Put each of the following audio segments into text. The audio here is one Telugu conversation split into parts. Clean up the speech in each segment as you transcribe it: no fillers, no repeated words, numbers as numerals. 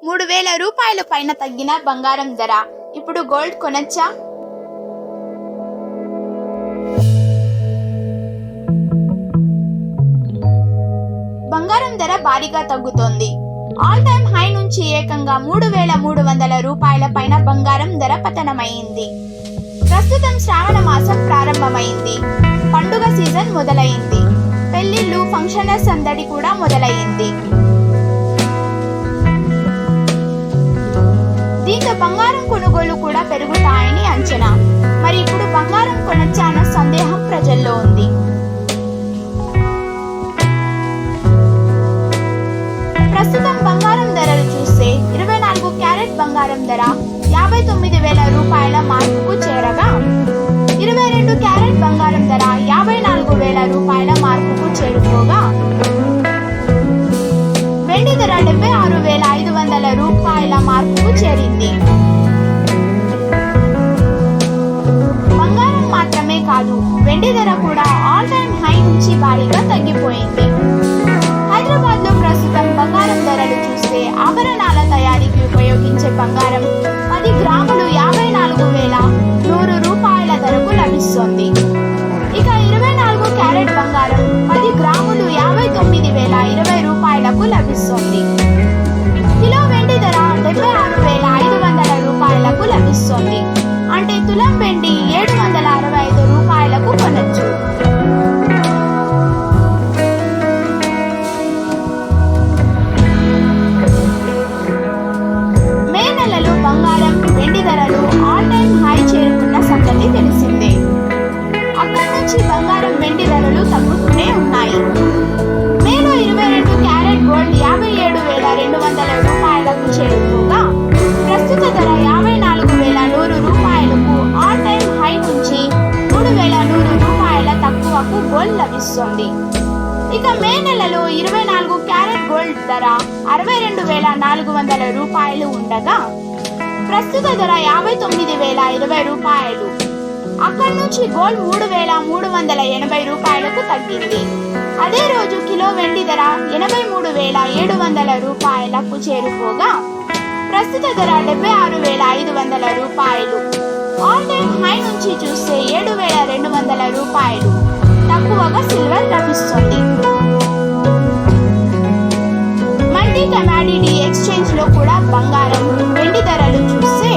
3,000 రూపాయల పైన తగ్గిన బంగారం ధర. ఇప్పుడు గోల్డ్ కొనొచ్చా? బంగారం ధర భారీగా తగ్గుతోంది. ఆల్ టైమ్ హై నుంచి ఏకంగా 3,300 రూపాయల పైన బంగారం ధర పతనమైంది. ప్రస్తుతం శ్రావణ మాసం ప్రారంభమైంది. పండుగ సీజన్ మొదలైంది. పెళ్లిళ్ళు, ఫంక్షన్ల సందడి కూడా మొదలైంది. దీంతో బంగారం కొనుగోలు కూడా పెరుగుతాయని అంచనా. మరి ఇప్పుడు బంగారం కొనొచ్చా అన్న సందేహం ప్రజల్లో ఉంది. ప్రస్తుతం బంగారం ధరలు చూస్తే 24 క్యారెట్ బంగారం ధర 59,000 రూపాయల మార్కుకు చేరగా 22 క్యారెట్ బంగారం ధర 54,000 రూపాయల మార్కుకు చేరుకోగా వెండి ధర 76,500 రూపాయల మార్కుకు చేరింది. బంగారం మాత్రమే కాదు, వెండి ధర కూడా ఆల్ టైమ్ హై నుంచి భారీగా తగ్గిపోయింది. హైదరాబాద్ లో ప్రస్తుతం బంగారం ధరలు చూస్తే ఆభరణాల తయారీకి ఉపయోగించే బంగారం 10 గ్రాములు 54,100 రూపాయల ధరకు లభిస్తుంది. ఇక 24 క్యారెట్ బంగారం 10 గ్రాములు 59,020 రూపాయలకు లభిస్తుంది. కిలో వెండి ధర 76,500 రూపాయలకు లభిస్తుంది. అంటే తులం వెండి 765 రూపాయలకు కొనొచ్చు. మే నెలలో బంగారం, వెండి ధరలు ఆల్ టైమ్ హై చేరుకున్న సంగతి తెలిసిందే. అక్కడి నుంచి బంగారం, వెండి ధరలు తగ్గుతూనే ఉన్నాయి. మేలో 22 క్యారెట్ గోల్డ్ 57,200 రూపాయలకు చేరుకోగా ప్రస్తుత ధర 54,100 రూపాయలకు ఆల్ టైమ్ హై నుంచి 3,100 రూపాయల తక్కువకు గోల్డ్ లభిస్తుంది. ఇక మే నెలలో 24 క్యారెట్ గోల్డ్ ధర 62,400 రూపాయలు ఉండగా ప్రస్తుత ధర 59,020 రూపాయలు. అక్కడి నుంచి గోల్డ్ 3,380 రూపాయలకు తగ్గింది. అదే రోజు కిలో వెండి ధర 83,700 రూపాయలకు చేరుకోగా ప్రస్తుత ధర 76,500 రూపాయలు. ఆల్ టైమ్ హై నుంచి చూస్తే 7,200 రూపాయలు తక్కువగా సిల్వర్ లభిస్తుంది. మల్టీ కమాడిటీ ఎక్స్చేంజ్ లో కూడా బంగారం, వెండి ధరలు చూస్తే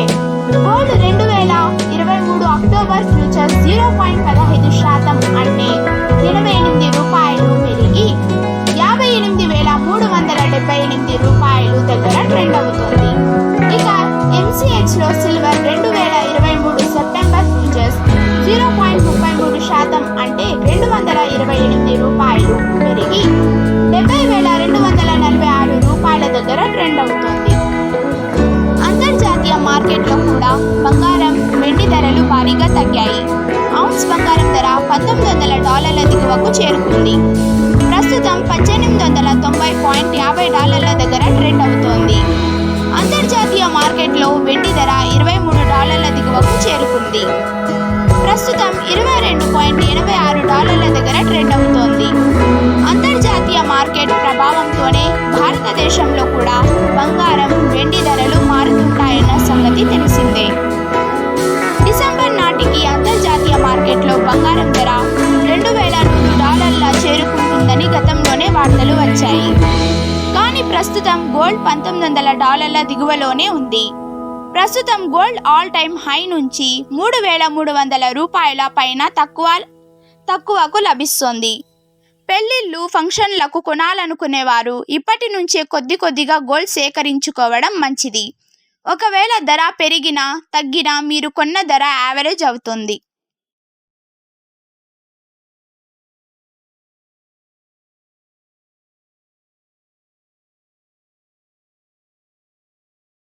గోల్డ్ 2023 అక్టోబర్ ఫ్యూచర్స్ 0.15% అంటే 88 రూపాయలు పెరిగి 58,378 రూపాయలు దగ్గర ట్రెండ్ అవుతుంది. ఇక MCX లో సిల్వర్ 2023 సెప్టెంబర్ ఫ్యూచర్స్ 0.33% అంటే 228 రూపాయలు పెరిగి 70,246 రూపాయల దగ్గర ట్రెండ్ అవుతుంది. అంతర్జాతీయ మార్కెట్లో కూడా బంగారం, వెండి ధరలు భారీగా తగ్గాయి. ఔన్స్ బంగారం ధర $1,900 దిగువకు చేరుకుంది. ప్రస్తుతం $1,890.50 దగ్గర ట్రెండ్ అవుతోంది. అంతర్జాతీయ మార్కెట్లో వెండి ధర $23 దిగువకు చేరుకుంది. ప్రస్తుతం $22.86 దగ్గర ట్రెండ్ అవుతోంది. అంతర్జాతీయ మార్కెట్ ప్రభావంతోనే భారతదేశంలో కూడా బంగారం, వెండి ధరలు మారుతుంటాయన్న సంగతి తెలిసిందే. డిసెంబర్ నాటికి అంతర్జాతీయ మార్కెట్లో బంగారం ధర $2,100 చేరుకుంటుందని గతంలోనే వార్తలు వచ్చాయి. కానీ ప్రస్తుతం గోల్డ్ $1,900 దిగువలోనే ఉంది. ప్రస్తుతం గోల్డ్ ఆల్ టైమ్ హై నుంచి 3,300 రూపాయల పైన తక్కువకు లభిస్తుంది. పెళ్లిళ్ళు, ఫంక్షన్లకు కొనాలనుకునేవారు ఇప్పటి నుంచే కొద్దిగా గోల్డ్ సేకరించుకోవడం మంచిది. ఒకవేళ ధర పెరిగినా తగ్గినా మీరు కొన్న ధర యావరేజ్ అవుతుంది.